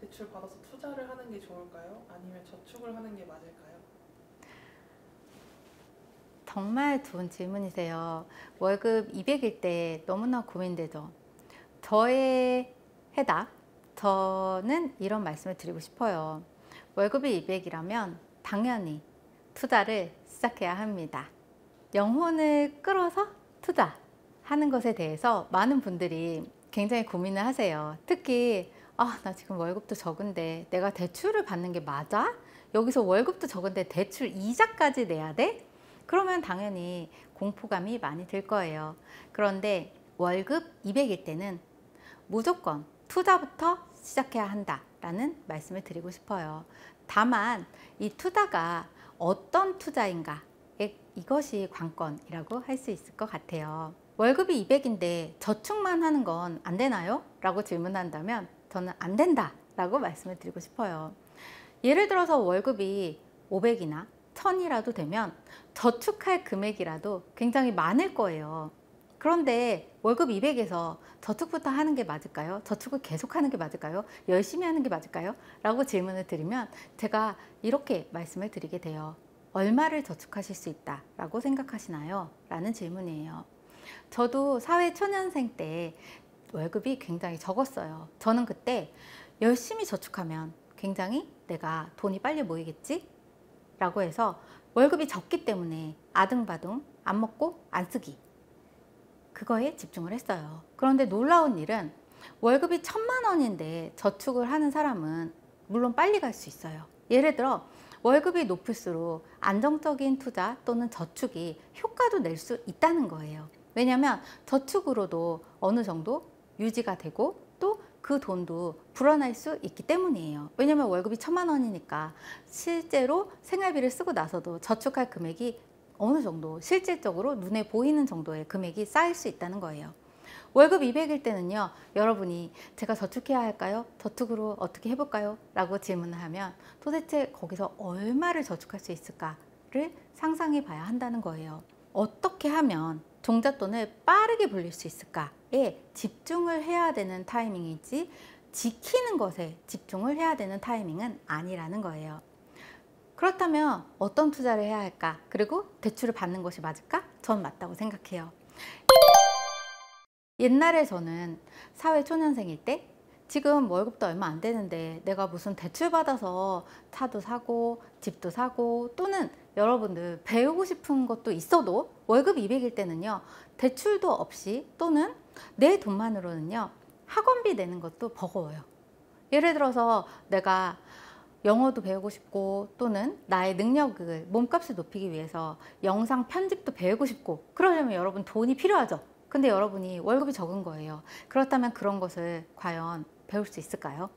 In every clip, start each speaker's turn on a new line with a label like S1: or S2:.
S1: 대출 받아서 투자를 하는 게 좋을까요? 아니면 저축을 하는 게 맞을까요?
S2: 정말 좋은 질문이세요. 월급 200일 때 너무나 고민되죠. 저의 해답, 저는 이런 말씀을 드리고 싶어요. 월급이 200이라면 당연히 투자를 시작해야 합니다. 영혼을 끌어서 투자하는 것에 대해서 많은 분들이 굉장히 고민을 하세요. 특히 나 지금 월급도 적은데 내가 대출을 받는 게 맞아? 여기서 월급도 적은데 대출 이자까지 내야 돼? 그러면 당연히 공포감이 많이 들 거예요. 그런데 월급 200일 때는 무조건 투자부터 시작해야 한다라는 말씀을 드리고 싶어요. 다만 이 투자가 어떤 투자인가, 이것이 관건이라고 할 수 있을 것 같아요. 월급이 200인데 저축만 하는 건 안 되나요? 라고 질문한다면 저는 안 된다 라고 말씀을 드리고 싶어요. 예를 들어서 월급이 500이나 1000이라도 되면 저축할 금액이라도 굉장히 많을 거예요. 그런데 월급 200에서 저축부터 하는 게 맞을까요? 저축을 계속 하는 게 맞을까요? 열심히 하는 게 맞을까요? 라고 질문을 드리면 제가 이렇게 말씀을 드리게 돼요. 얼마를 저축하실 수 있다 라고 생각하시나요? 라는 질문이에요. 저도 사회초년생 때 월급이 굉장히 적었어요. 저는 그때 열심히 저축하면 굉장히 내가 돈이 빨리 모이겠지? 라고 해서 월급이 적기 때문에 아등바등 안 먹고 안 쓰기, 그거에 집중을 했어요. 그런데 놀라운 일은 월급이 1000만 원인데 저축을 하는 사람은 물론 빨리 갈 수 있어요. 예를 들어 월급이 높을수록 안정적인 투자 또는 저축이 효과도 낼 수 있다는 거예요. 왜냐하면 저축으로도 어느 정도 유지가 되고 또 그 돈도 불어날 수 있기 때문이에요. 왜냐하면 월급이 1000만 원이니까 실제로 생활비를 쓰고 나서도 저축할 금액이 어느 정도 실질적으로 눈에 보이는 정도의 금액이 쌓일 수 있다는 거예요. 월급 200일 때는요, 여러분이 제가 저축해야 할까요? 저축으로 어떻게 해볼까요? 라고 질문을 하면 도대체 거기서 얼마를 저축할 수 있을까를 상상해 봐야 한다는 거예요. 어떻게 하면 종잣돈을 빠르게 불릴 수 있을까에 집중을 해야 되는 타이밍이지 지키는 것에 집중을 해야 되는 타이밍은 아니라는 거예요. 그렇다면 어떤 투자를 해야 할까? 그리고 대출을 받는 것이 맞을까? 전 맞다고 생각해요. 옛날에 저는 사회초년생일 때 지금 월급도 얼마 안 되는데 내가 무슨 대출 받아서 차도 사고 집도 사고 또는 여러분들 배우고 싶은 것도 있어도 월급 200일 때는요, 대출도 없이 또는 내 돈만으로는요 학원비 내는 것도 버거워요. 예를 들어서 내가 영어도 배우고 싶고 또는 나의 능력을 몸값을 높이기 위해서 영상 편집도 배우고 싶고 그러려면 여러분 돈이 필요하죠. 근데 여러분이 월급이 적은 거예요. 그렇다면 그런 것을 과연 배울 수 있을까요?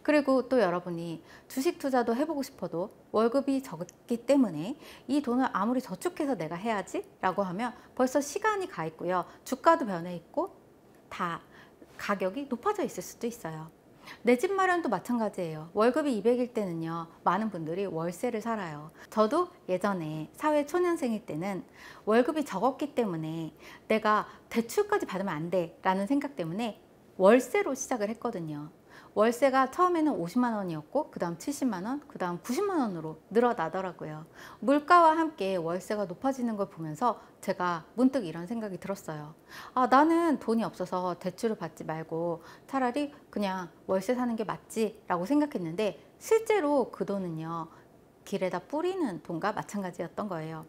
S2: 그리고 또 여러분이 주식 투자도 해보고 싶어도 월급이 적기 때문에 이 돈을 아무리 저축해서 내가 해야지 라고 하면 벌써 시간이 가 있고요, 주가도 변해 있고 다 가격이 높아져 있을 수도 있어요. 내 집 마련도 마찬가지예요. 월급이 200일 때는요, 많은 분들이 월세를 살아요. 저도 예전에 사회초년생일 때는 월급이 적었기 때문에 내가 대출까지 받으면 안 돼 라는 생각 때문에 월세로 시작을 했거든요. 월세가 처음에는 50만 원이었고 그 다음 70만 원, 그 다음 90만 원으로 늘어나더라고요. 물가와 함께 월세가 높아지는 걸 보면서 제가 문득 이런 생각이 들었어요. 나는 돈이 없어서 대출을 받지 말고 차라리 그냥 월세 사는 게 맞지 라고 생각했는데 실제로 그 돈은요, 길에다 뿌리는 돈과 마찬가지였던 거예요.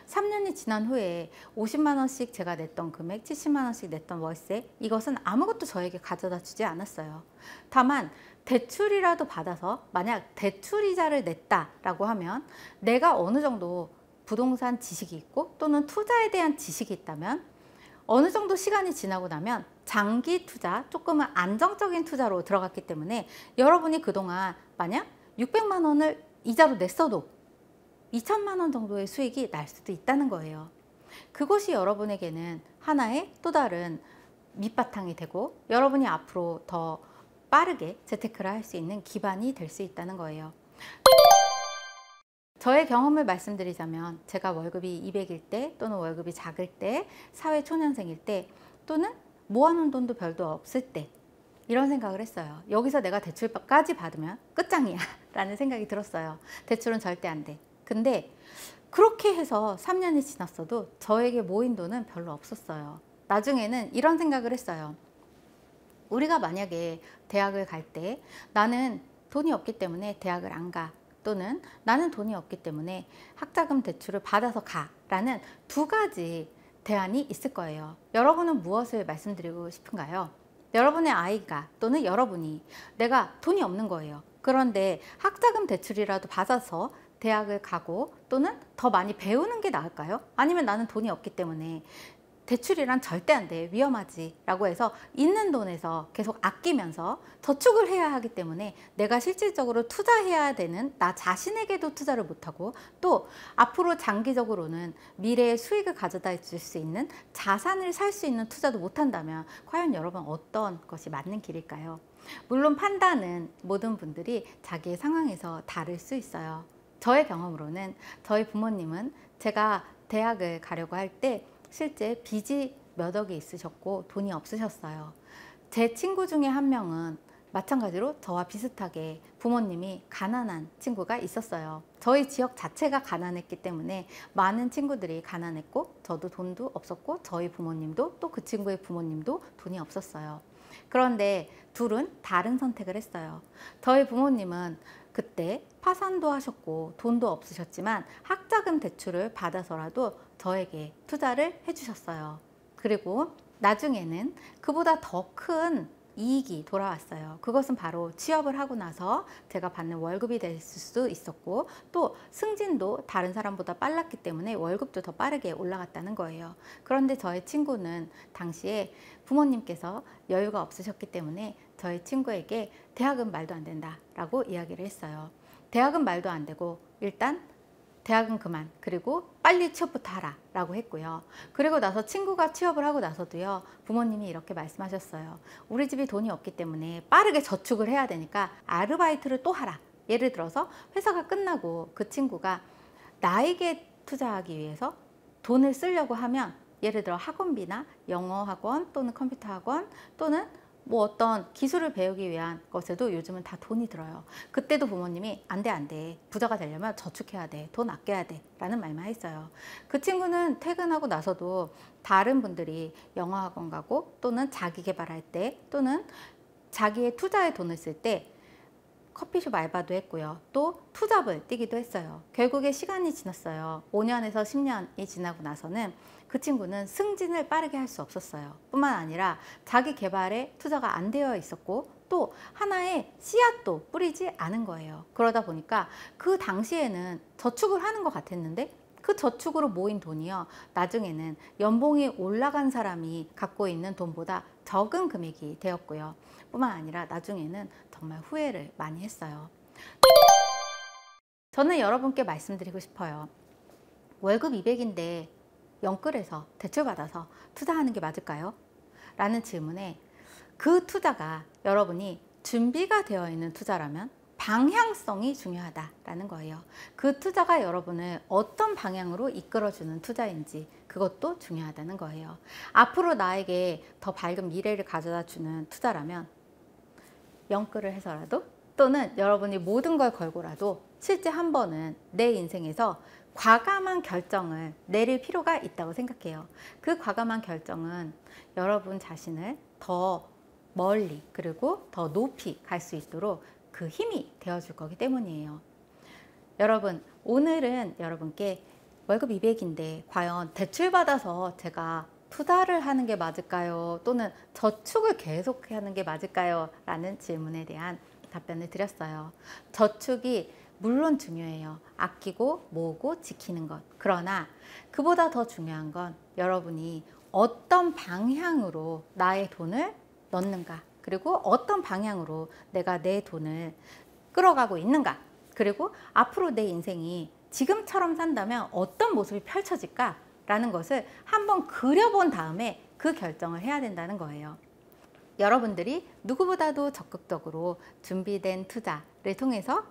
S2: 3년이 지난 후에 50만 원씩 제가 냈던 금액, 70만 원씩 냈던 월세, 이것은 아무것도 저에게 가져다 주지 않았어요. 다만 대출이라도 받아서 만약 대출이자를 냈다라고 하면 내가 어느 정도 부동산 지식이 있고 또는 투자에 대한 지식이 있다면 어느 정도 시간이 지나고 나면 장기 투자, 조금은 안정적인 투자로 들어갔기 때문에 여러분이 그동안 만약 600만 원을 이자로 냈어도 2천만 원 정도의 수익이 날 수도 있다는 거예요. 그것이 여러분에게는 하나의 또 다른 밑바탕이 되고 여러분이 앞으로 더 빠르게 재테크를 할 수 있는 기반이 될 수 있다는 거예요. 저의 경험을 말씀드리자면 제가 월급이 200일 때 또는 월급이 작을 때, 사회초년생일 때 또는 모아놓은 돈도 별도 없을 때 이런 생각을 했어요. 여기서 내가 대출까지 받으면 끝장이야 라는 생각이 들었어요. 대출은 절대 안 돼. 근데 그렇게 해서 3년이 지났어도 저에게 모인 돈은 별로 없었어요. 나중에는 이런 생각을 했어요. 우리가 만약에 대학을 갈 때 나는 돈이 없기 때문에 대학을 안 가, 또는 나는 돈이 없기 때문에 학자금 대출을 받아서 가 라는 두 가지 대안이 있을 거예요. 여러분은 무엇을 말씀드리고 싶은가요? 여러분의 아이가 또는 여러분이 내가 돈이 없는 거예요. 그런데 학자금 대출이라도 받아서 대학을 가고 또는 더 많이 배우는 게 나을까요? 아니면 나는 돈이 없기 때문에 대출이란 절대 안 돼, 위험하지 라고 해서 있는 돈에서 계속 아끼면서 저축을 해야 하기 때문에 내가 실질적으로 투자해야 되는 나 자신에게도 투자를 못하고, 또 앞으로 장기적으로는 미래의 수익을 가져다 줄 수 있는 자산을 살 수 있는 투자도 못한다면 과연 여러분 어떤 것이 맞는 길일까요? 물론 판단은 모든 분들이 자기의 상황에서 다를 수 있어요. 저의 경험으로는 저희 부모님은 제가 대학을 가려고 할 때 실제 빚이 몇 억이 있으셨고 돈이 없으셨어요. 제 친구 중에 한 명은 마찬가지로 저와 비슷하게 부모님이 가난한 친구가 있었어요. 저희 지역 자체가 가난했기 때문에 많은 친구들이 가난했고, 저도 돈도 없었고, 저희 부모님도 또 그 친구의 부모님도 돈이 없었어요. 그런데 둘은 다른 선택을 했어요. 저희 부모님은 그때 파산도 하셨고 돈도 없으셨지만 학자금 대출을 받아서라도 저에게 투자를 해주셨어요. 그리고 나중에는 그보다 더 큰 이익이 돌아왔어요. 그것은 바로 취업을 하고 나서 제가 받는 월급이 될 수 있었고, 또 승진도 다른 사람보다 빨랐기 때문에 월급도 더 빠르게 올라갔다는 거예요. 그런데 저의 친구는 당시에 부모님께서 여유가 없으셨기 때문에 저희 친구에게 대학은 말도 안 된다 라고 이야기를 했어요. 대학은 말도 안 되고 일단 대학은 그만, 그리고 빨리 취업부터 하라 라고 했고요. 그리고 나서 친구가 취업을 하고 나서도요, 부모님이 이렇게 말씀하셨어요. 우리 집이 돈이 없기 때문에 빠르게 저축을 해야 되니까 아르바이트를 또 하라. 예를 들어서 회사가 끝나고 그 친구가 나에게 투자하기 위해서 돈을 쓰려고 하면, 예를 들어 학원비나 영어 학원 또는 컴퓨터 학원 또는 뭐 어떤 기술을 배우기 위한 것에도 요즘은 다 돈이 들어요. 그때도 부모님이 안 돼, 안 돼. 부자가 되려면 저축해야 돼. 돈 아껴야 돼. 라는 말만 했어요. 그 친구는 퇴근하고 나서도 다른 분들이 영어 학원 가고 또는 자기 개발할 때 또는 자기의 투자에 돈을 쓸 때 커피숍 알바도 했고요. 또 투잡을 뛰기도 했어요. 결국에 시간이 지났어요. 5년에서 10년이 지나고 나서는 그 친구는 승진을 빠르게 할 수 없었어요. 뿐만 아니라 자기 개발에 투자가 안 되어 있었고, 또 하나의 씨앗도 뿌리지 않은 거예요. 그러다 보니까 그 당시에는 저축을 하는 것 같았는데 그 저축으로 모인 돈이요, 나중에는 연봉이 올라간 사람이 갖고 있는 돈보다 적은 금액이 되었고요. 뿐만 아니라 나중에는 정말 후회를 많이 했어요. 저는 여러분께 말씀드리고 싶어요. 월급 200인데 영끌해서 대출받아서 투자하는 게 맞을까요? 라는 질문에, 그 투자가 여러분이 준비가 되어 있는 투자라면 방향성이 중요하다라는 거예요. 그 투자가 여러분을 어떤 방향으로 이끌어주는 투자인지 그것도 중요하다는 거예요. 앞으로 나에게 더 밝은 미래를 가져다 주는 투자라면 영끌을 해서라도, 또는 여러분이 모든 걸 걸고라도 실제 한 번은 내 인생에서 과감한 결정을 내릴 필요가 있다고 생각해요. 그 과감한 결정은 여러분 자신을 더 멀리 그리고 더 높이 갈 수 있도록 그 힘이 되어줄 거기 때문이에요. 여러분, 오늘은 여러분께 월급 200인데 과연 대출받아서 제가 투자를 하는 게 맞을까요? 또는 저축을 계속하는 게 맞을까요? 라는 질문에 대한 답변을 드렸어요. 저축이 물론 중요해요. 아끼고 모으고 지키는 것. 그러나 그보다 더 중요한 건 여러분이 어떤 방향으로 나의 돈을 넣는가, 그리고 어떤 방향으로 내가 내 돈을 끌어가고 있는가, 그리고 앞으로 내 인생이 지금처럼 산다면 어떤 모습이 펼쳐질까 라는 것을 한번 그려본 다음에 그 결정을 해야 된다는 거예요. 여러분들이 누구보다도 적극적으로 준비된 투자를 통해서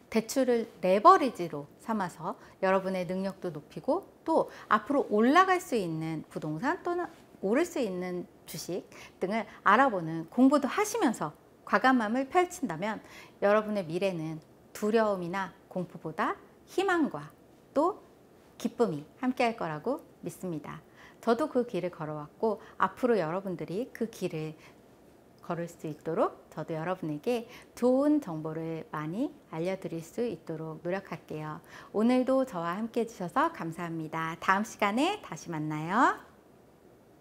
S2: 대출을 레버리지로 삼아서 여러분의 능력도 높이고, 또 앞으로 올라갈 수 있는 부동산 또는 오를 수 있는 주식 등을 알아보는 공부도 하시면서 과감함을 펼친다면 여러분의 미래는 두려움이나 공포보다 희망과 또 기쁨이 함께할 거라고 믿습니다. 저도 그 길을 걸어왔고 앞으로 여러분들이 그 길을 걸을 수 있도록 저도 여러분에게 좋은 정보를 많이 알려드릴 수 있도록 노력할게요. 오늘도 저와 함께 해주셔서 감사합니다. 다음 시간에 다시 만나요.